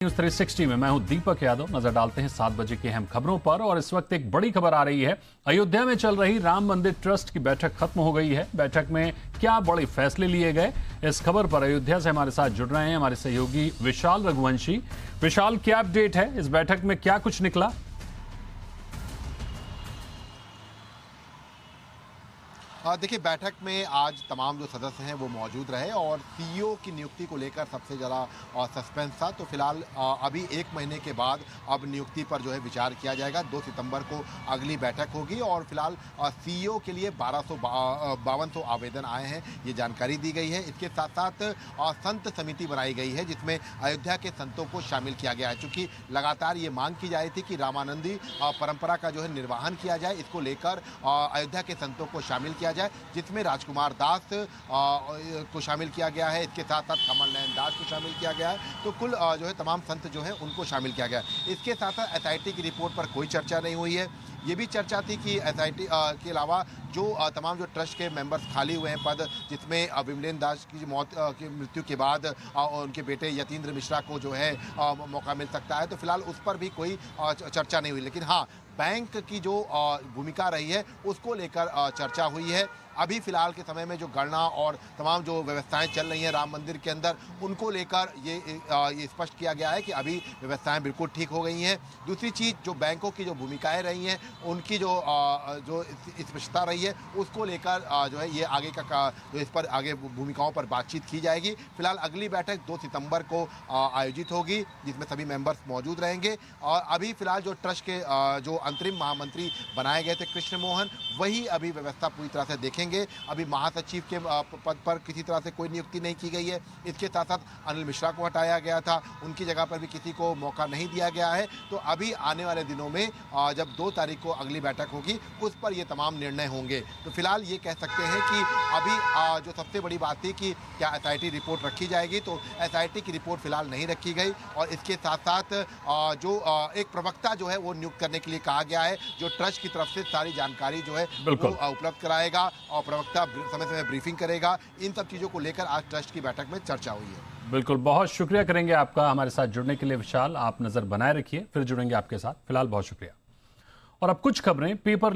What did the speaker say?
News 360 में मैं हूं दीपक यादव। नजर डालते हैं 7 बजे की अहम खबरों पर। और इस वक्त एक बड़ी खबर आ रही है। अयोध्या में चल रही राम मंदिर ट्रस्ट की बैठक खत्म हो गई है। बैठक में क्या बड़े फैसले लिए गए, इस खबर पर अयोध्या से हमारे साथ जुड़ रहे हैं हमारे सहयोगी विशाल रघुवंशी। विशाल, क्या अपडेट है, इस बैठक में क्या कुछ निकला? देखिए, बैठक में आज तमाम जो सदस्य हैं वो मौजूद रहे और सीईओ की नियुक्ति को लेकर सबसे ज़्यादा सस्पेंस था। तो फिलहाल अभी 1 महीने के बाद अब नियुक्ति पर जो है विचार किया जाएगा। 2 सितंबर को अगली बैठक होगी और फिलहाल सीईओ के लिए 5200 आवेदन आए हैं, ये जानकारी दी गई है। इसके साथ साथ संत समिति बनाई गई है जिसमें अयोध्या के संतों को शामिल किया गया है। चूँकि लगातार ये मांग की जा रही थी कि रामानंदी परंपरा का जो है निर्वहन किया जाए, इसको लेकर अयोध्या के संतों को शामिल किया जाए, जिसमें राजकुमार दास को शामिल किया गया है। इसके साथ साथ कमल नयन दास को शामिल किया गया है। तो कुल जो है तमाम संत जो है उनको शामिल किया गया है। इसके साथ साथ एसआईटी की रिपोर्ट पर कोई चर्चा नहीं हुई है। ये भी चर्चा थी कि एसआईटी के अलावा जो तमाम जो ट्रस्ट के मेंबर्स खाली हुए हैं पद, जिसमें विमलेन दास की की मृत्यु के बाद उनके बेटे यतीन्द्र मिश्रा को जो है मौका मिल सकता है, तो फिलहाल उस पर भी कोई चर्चा नहीं हुई। लेकिन हाँ, बैंक की जो भूमिका रही है उसको लेकर चर्चा हुई है। अभी फिलहाल के समय में जो गणना और तमाम जो व्यवस्थाएं चल रही हैं राम मंदिर के अंदर, उनको लेकर ये स्पष्ट किया गया है कि अभी व्यवस्थाएं बिल्कुल ठीक हो गई हैं। दूसरी चीज़, जो बैंकों की जो भूमिकाएं रही हैं उनकी जो स्पष्टता रही है, उसको लेकर जो है ये आगे का जो इस पर आगे भूमिकाओं पर बातचीत की जाएगी। फिलहाल अगली बैठक 2 सितंबर को आयोजित होगी जिसमें सभी मेंबर्स मौजूद रहेंगे। और अभी फिलहाल जो ट्रस्ट के जो अंतरिम महामंत्री बनाए गए थे कृष्ण मोहन, वही अभी व्यवस्था पूरी तरह से देखेंगे। अभी महासचिव के पद पर किसी तरह से कोई नियुक्ति नहीं की गई है। इसके साथ साथ अनिल मिश्रा को हटाया गया था, उनकी जगह पर भी किसी को मौका नहीं दिया गया है। तो अभी आने वाले दिनों में जब 2 तारीख को अगली बैठक होगी उस पर ये तमाम निर्णय होंगे। तो फिलहाल ये कह सकते हैं कि अभी जो सबसे बड़ी बात थी कि क्या एसआईटी रिपोर्ट रखी जाएगी, तो एसआईटी की रिपोर्ट फिलहाल नहीं रखी गई। और इसके साथ साथ जो एक प्रवक्ता जो है वो नियुक्त करने के लिए कहा गया है, जो ट्रस्ट की तरफ से सारी जानकारी जो है वो उपलब्ध कराएगा और प्रवक्ता समय समय ब्रीफिंग करेगा। इन सब चीजों को लेकर आज ट्रस्ट की बैठक में चर्चा हुई है। बिल्कुल, बहुत शुक्रिया करेंगे आपका हमारे साथ जुड़ने के लिए विशाल। आप नजर बनाए रखिए, फिर जुड़ेंगे आपके साथ। फिलहाल बहुत शुक्रिया। और अब कुछ खबरें पेपर